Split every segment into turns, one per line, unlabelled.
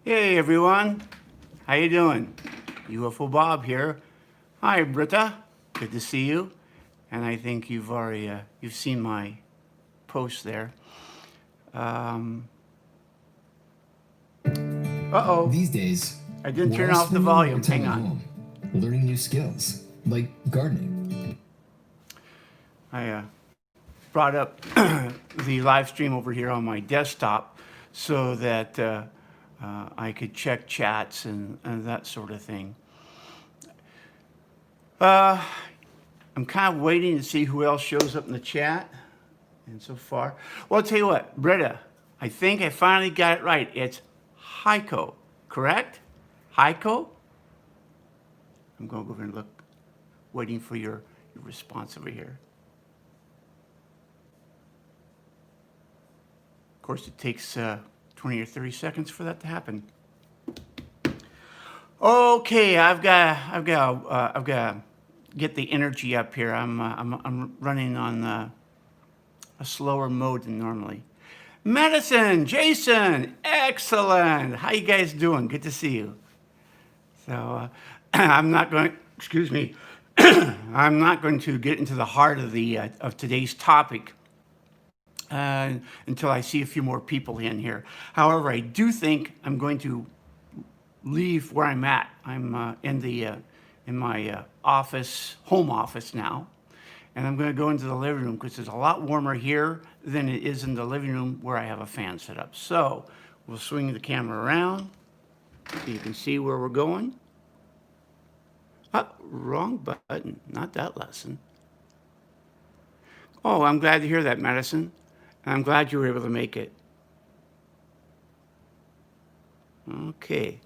Hey everyone, how you doing? UFO Bob here. Hi Britta, good to see you. And I think you've already you've seen my post there. Uh-oh,
These days,
I didn't
we're
turn
all
off the
spending more
volume.
time
Hang
at
on.
home, learning new skills like gardening.
I brought up the live stream over here on my desktop so that I could check chats and that sort of thing. I'm kind of waiting to see who else shows up in the chat. And so far, well, I'll tell you what, Britta, I think I finally got it right. It's Heiko, correct? Heiko? I'm going to go over and look, waiting for your response over here. Of course, it takes 20 or 30 seconds for that to happen. Okay, I've got to get the energy up here. I'm running on a slower mode than normally. Madison, Jason, excellent. How you guys doing? Good to see you. So I'm not going. Excuse me. I'm not going to get into the heart of the of today's topic until I see a few more people in here. However, I do think I'm going to leave where I'm at. I'm in my office, home office now, and I'm going to go into the living room because it's a lot warmer here than it is in the living room where I have a fan set up. So we'll swing the camera around so you can see where we're going. Oh, wrong button, not that lesson. Oh, I'm glad to hear that, Madison. And I'm glad you were able to make it. Okay,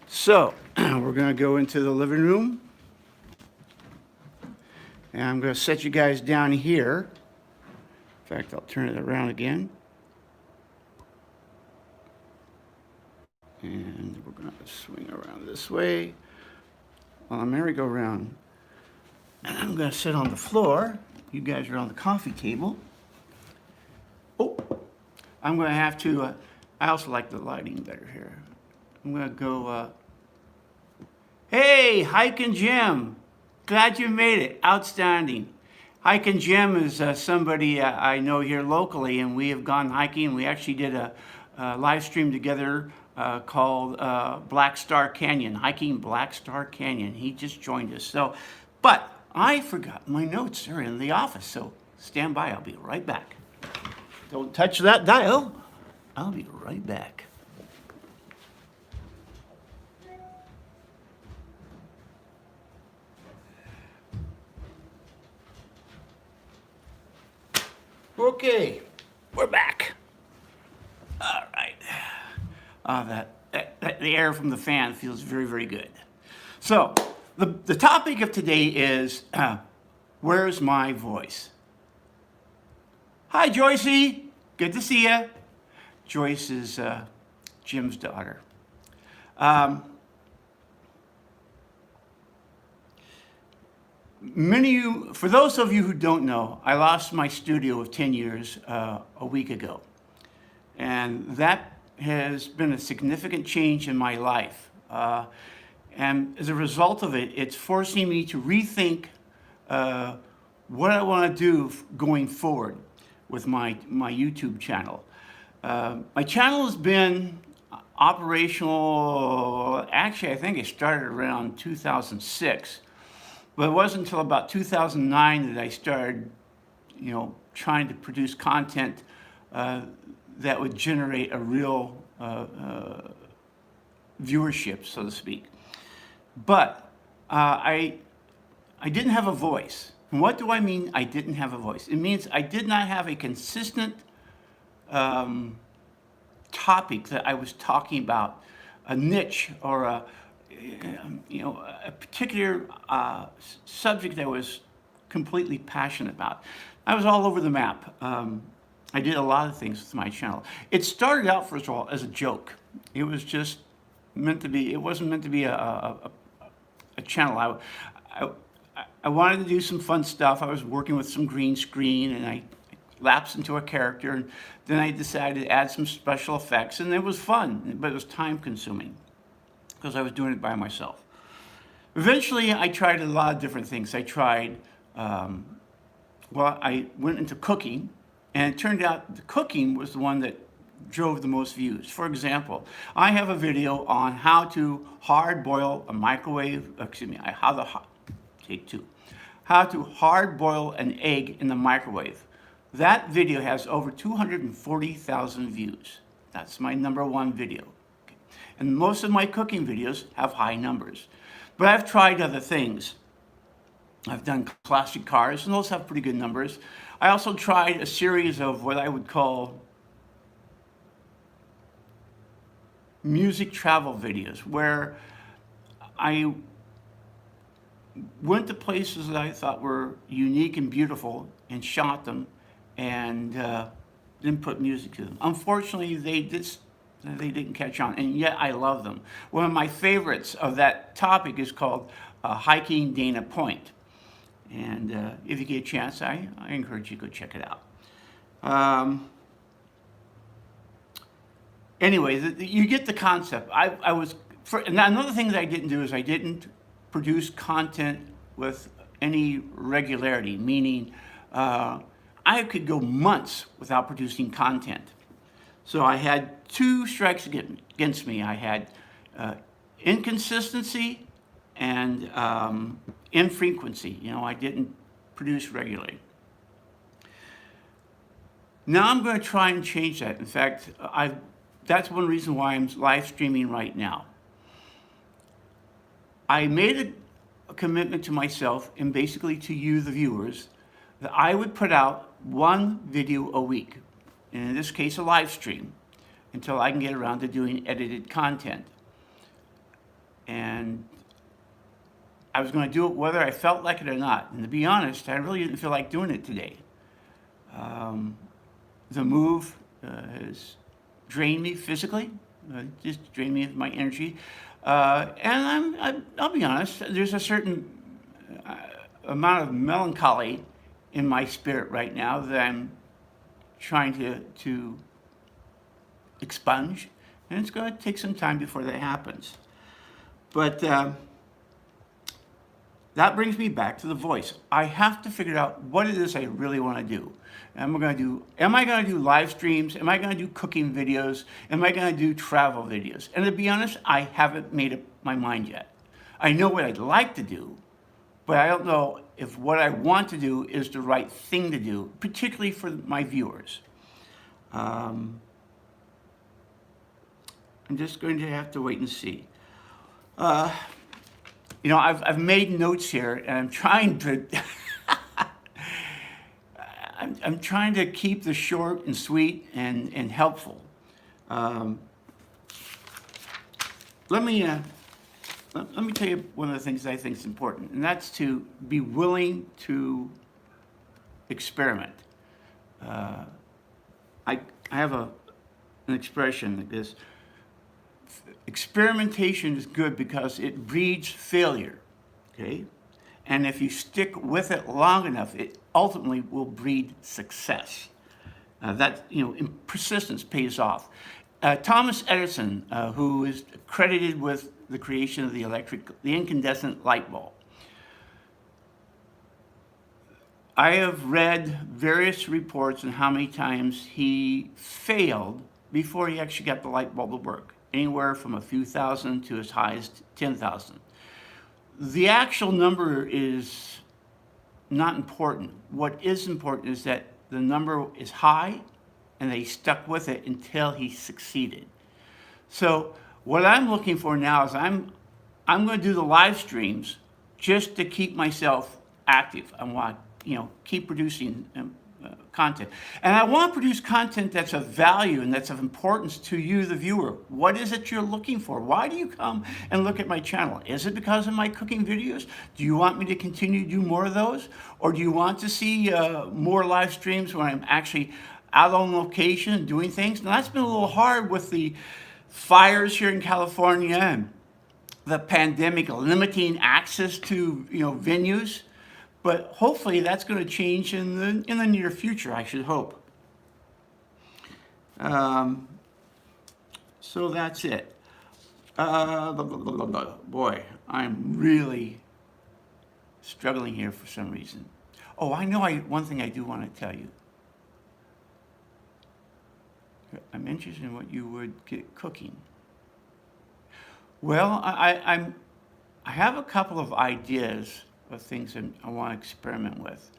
so we're going to go into the living room. And I'm going to set you guys down here. In fact, I'll turn it around again. And we're going to swing around this way on the merry-go-round. And I'm going to sit on the floor. You guys are on the coffee table. Oh, I'm going to have to, I also like the lighting better here. I'm going to go, hey, Hike and Jim. Glad you made it. Outstanding. Hike and Jim is somebody I know here locally, and we have gone hiking. We actually did a live stream together called Black Star Canyon, hiking Black Star Canyon. He just joined us. So, but I forgot my notes are in the office, so stand by. I'll be right back. Don't touch that dial. I'll be right back. Okay, we're back. All right. The air from the fan feels very, very good. So the topic of today is where's my voice? Hi, Joycey. Good to see you. Joyce is Jim's daughter. For those of you who don't know, I lost my studio of 10 years a week ago. And that has been a significant change in my life. And as a result of it, it's forcing me to rethink what I want to do going forward with my YouTube channel. My channel has been operational, actually I think it started around 2006. But it wasn't until about 2009 that I started, trying to produce content that would generate a real viewership, so to speak. But I didn't have a voice. And what do I mean I didn't have a voice? It means I did not have a consistent topic that I was talking about, a niche or a particular subject that I was completely passionate about. I was all over the map. I did a lot of things with my channel. It started out, first of all, as a joke. It was just meant to be, it wasn't meant to be a channel. I wanted to do some fun stuff. I was working with some green screen, and lapse into a character, and then I decided to add some special effects, and it was fun, but it was time consuming because I was doing it by myself. Eventually, I tried a lot of different things. I tried, I went into cooking, and it turned out the cooking was the one that drove the most views. For example, I have a video on how to hard boil a microwave, how to hard boil an egg in the microwave. That video has over 240,000 views. That's my #1 video. Okay. And most of my cooking videos have high numbers. But I've tried other things. I've done classic cars, and those have pretty good numbers. I also tried a series of what I would call music travel videos, where I went to places that I thought were unique and beautiful and shot them and then put music to them. Unfortunately, they didn't catch on, and yet I love them. One of my favorites of that topic is called Hiking Dana Point. And if you get a chance, I encourage you to go check it out. Anyway, you get the concept. And another thing that I didn't do is I didn't produce content with any regularity, meaning I could go months without producing content. So I had 2 strikes against me. I had inconsistency and infrequency. I didn't produce regularly. Now I'm going to try and change that. In fact, that's one reason why I'm live streaming right now. I made a commitment to myself and basically to you, the viewers, that I would put out 1 video a week, and in this case a live stream, until I can get around to doing edited content. And I was going to do it whether I felt like it or not. And to be honest, I really didn't feel like doing it today. The move has drained me physically, just drained me of my energy. And I'll be honest, there's a certain amount of melancholy in my spirit right now that I'm trying to expunge, and it's going to take some time before that happens. But that brings me back to the voice. I have to figure out what it is I really want to do. Am I going to do live streams? Am I going to do cooking videos? Am I going to do travel videos? And to be honest, I haven't made up my mind yet. I know what I'd like to do, but I don't know if what I want to do is the right thing to do, particularly for my viewers. I'm just going to have to wait and see. I've made notes here, and I'm trying to I'm trying to keep this short and sweet and helpful. Let me tell you one of the things I think is important, and that's to be willing to experiment. I have an expression like this: experimentation is good because it breeds failure, okay? And if you stick with it long enough, it ultimately will breed success. Persistence pays off. Thomas Edison, who is credited with the creation of the incandescent light bulb. I have read various reports on how many times he failed before he actually got the light bulb to work. Anywhere from a few thousand to as high as 10,000. The actual number is not important. What is important is that the number is high and they stuck with it until he succeeded. So what I'm looking for now is I'm going to do the live streams just to keep myself active. I want to keep producing content. And I want to produce content that's of value and that's of importance to you, the viewer. What is it you're looking for? Why do you come and look at my channel? Is it because of my cooking videos? Do you want me to continue to do more of those? Or do you want to see more live streams when I'm actually out on location doing things? Now, that's been a little hard with the fires here in California and the pandemic limiting access to venues. But hopefully that's going to change in the near future, I should hope. So that's it. Boy, I'm really struggling here for some reason. Oh, I know one thing I do want to tell you. I'm interested in what you would get cooking. Well, I have a couple of ideas of things that I want to experiment with.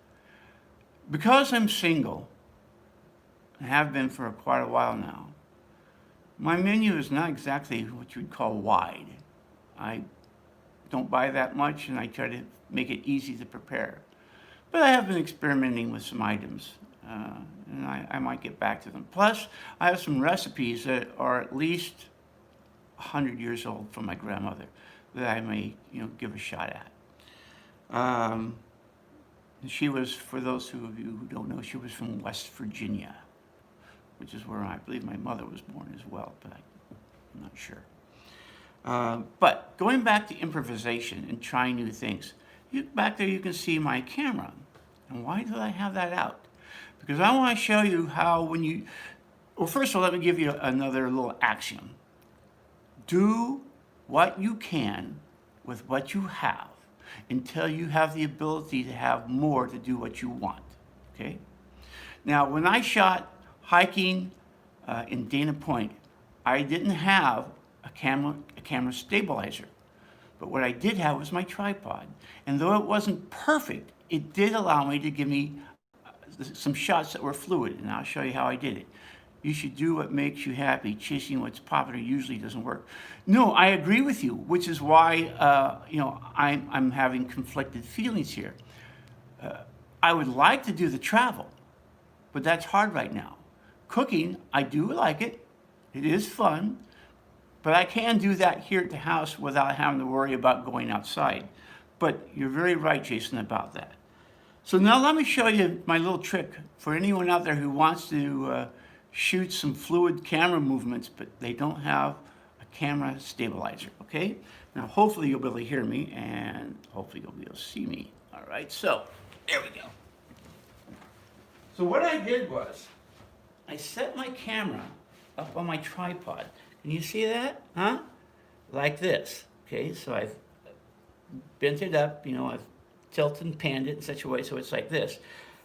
Because I'm single, and have been for quite a while now, my menu is not exactly what you'd call wide. I don't buy that much, and I try to make it easy to prepare. But I have been experimenting with some items, and I might get back to them. Plus, I have some recipes that are at least 100 years old from my grandmother that I may, give a shot at. She was, for those of you who don't know, she was from West Virginia, which is where I believe my mother was born as well, but I'm not sure. But going back to improvisation and trying new things, back there you can see my camera. And why do I have that out? Because I want to show you how well, first of all, let me give you another little axiom. Do what you can with what you have until you have the ability to have more to do what you want, okay? Now, when I shot hiking in Dana Point, I didn't have a camera stabilizer. But what I did have was my tripod. And though it wasn't perfect, it did allow me to give me some shots that were fluid, and I'll show you how I did it. You should do what makes you happy. Chasing what's popular usually doesn't work. No, I agree with you, which is why I'm having conflicted feelings here. I would like to do the travel, but that's hard right now. Cooking, I do like it. It is fun, but I can do that here at the house without having to worry about going outside. But you're very right, Jason, about that. So now let me show you my little trick for anyone out there who wants to shoot some fluid camera movements, but they don't have a camera stabilizer, okay? Now, hopefully you'll be able to hear me, and hopefully you'll be able to see me. All right, so there we go. So what I did was, I set my camera up on my tripod. Can you see that? Huh? Like this, okay? So I've bent it up, I've tilted and panned it in such a way so it's like this.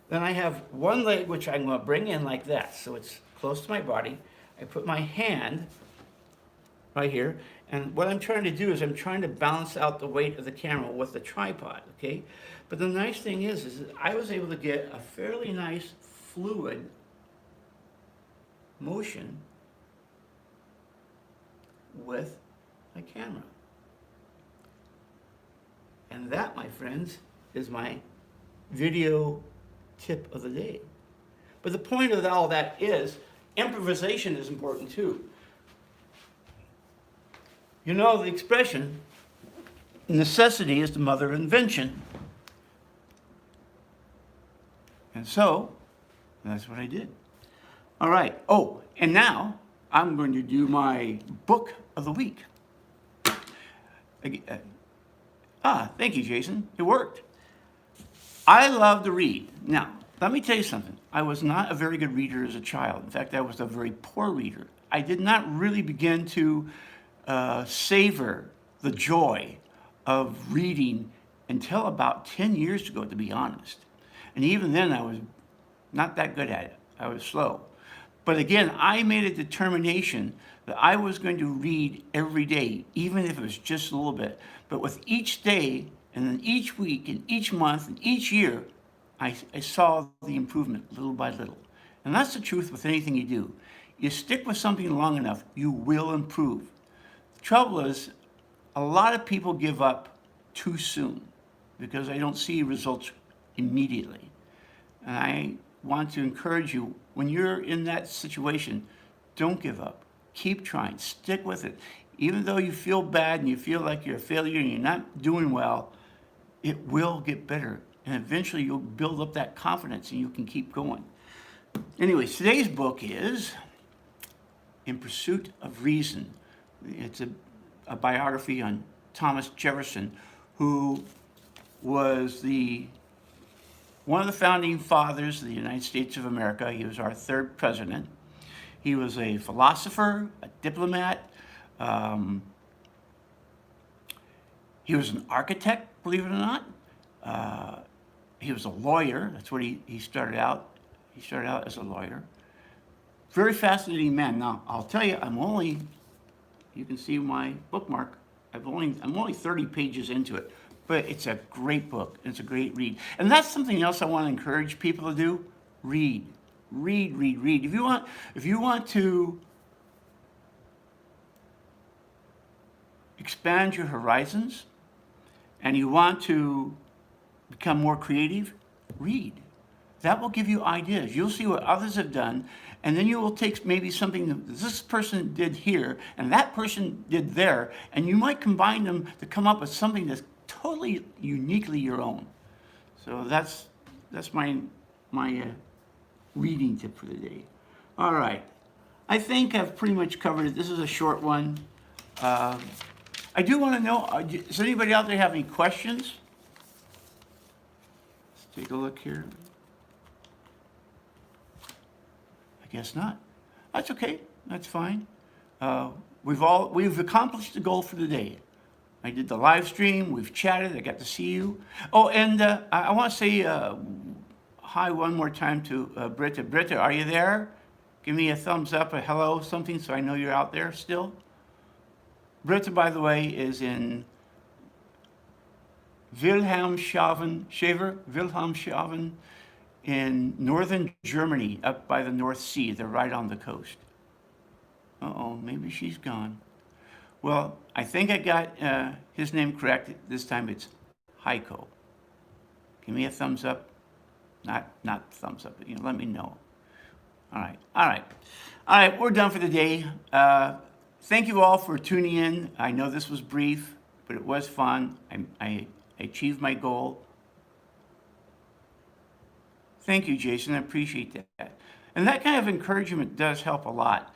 Then I have one leg which I'm going to bring in like that, so it's close to my body. I put my hand right here, and what I'm trying to do is I'm trying to balance out the weight of the camera with the tripod, okay? But the nice thing is that I was able to get a fairly nice fluid motion with my camera. And that, my friends, is my video tip of the day. But the point of all that is, improvisation is important too. You know the expression, necessity is the mother of invention. And so, that's what I did. All right. Oh, and now I'm going to do my book of the week. Thank you, Jason. It worked. I love to read. Now, let me tell you something. I was not a very good reader as a child. In fact, I was a very poor reader. I did not really begin to savor the joy of reading until about 10 years ago, to be honest. And even then, I was not that good at it. I was slow. But again, I made a determination that I was going to read every day, even if it was just a little bit. But with each day, and then each week, and each month, and each year, I saw the improvement little by little. And that's the truth with anything you do. You stick with something long enough, you will improve. The trouble is, a lot of people give up too soon because they don't see results immediately. And I want to encourage you, when you're in that situation, don't give up. Keep trying. Stick with it. Even though you feel bad and you feel like you're a failure and you're not doing well, it will get better. And eventually you'll build up that confidence and you can keep going. Anyways, today's book is In Pursuit of Reason. It's a biography on Thomas Jefferson, who was the one of the founding fathers of the United States of America. He was our third president. He was a philosopher, a diplomat. He was an architect, believe it or not. He was a lawyer. That's what he started out. He started out as a lawyer. Very fascinating man. Now, I'll tell you, you can see my bookmark. I'm only 30 pages into it, but it's a great book. It's a great read. And that's something else I want to encourage people to do. Read. Read, read, read. If you want to expand your horizons and you want to become more creative, read. That will give you ideas. You'll see what others have done, and then you will take maybe something that this person did here and that person did there, and you might combine them to come up with something that's totally uniquely your own. So that's my reading tip for the day. All right. I think I've pretty much covered it. This is a short one. I do want to know, does anybody out there have any questions? Let's take a look here. I guess not. That's okay. That's fine. We've accomplished the goal for the day. I did the live stream. We've chatted. I got to see you. Oh, and I want to say hi one more time to Britta. Britta, are you there? Give me a thumbs up, a hello, something, so I know you're out there still. Britta, by the way, is in Wilhelmshaven in northern Germany, up by the North Sea. They're right on the coast. Uh-oh, maybe she's gone. Well, I think I got his name correct. This time it's Heiko. Give me a thumbs up. Not thumbs up, but let me know. All right, we're done for the day. Thank you all for tuning in. I know this was brief, but it was fun. I achieved my goal. Thank you, Jason. I appreciate that. And that kind of encouragement does help a lot.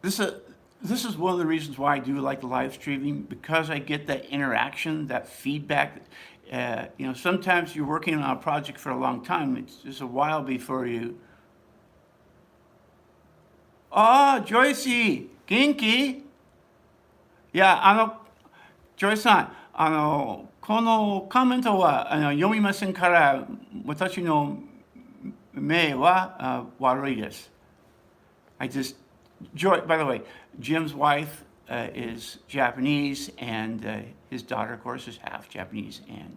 This is one of the reasons why I do like the live streaming, because I get that interaction, that feedback. Sometimes you're working on a project for a long time. It's just a while before you. Joyce, Genki? Yeah, Joyce-san, このコメントは読みませんから、私の目は悪いです。By the way, Jim's wife is Japanese, and his daughter, of course, is half Japanese and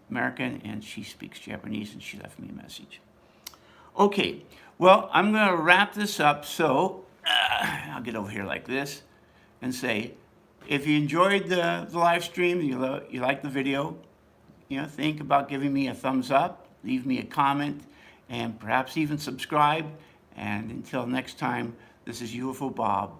American, and she speaks Japanese, and she left me a message. Okay, well, I'm going to wrap this up, so I'll get over here like this and say, if you enjoyed the live stream, you like the video, think about giving me a thumbs up, leave me a comment, and perhaps even subscribe. And until next time, this is UFO Bob.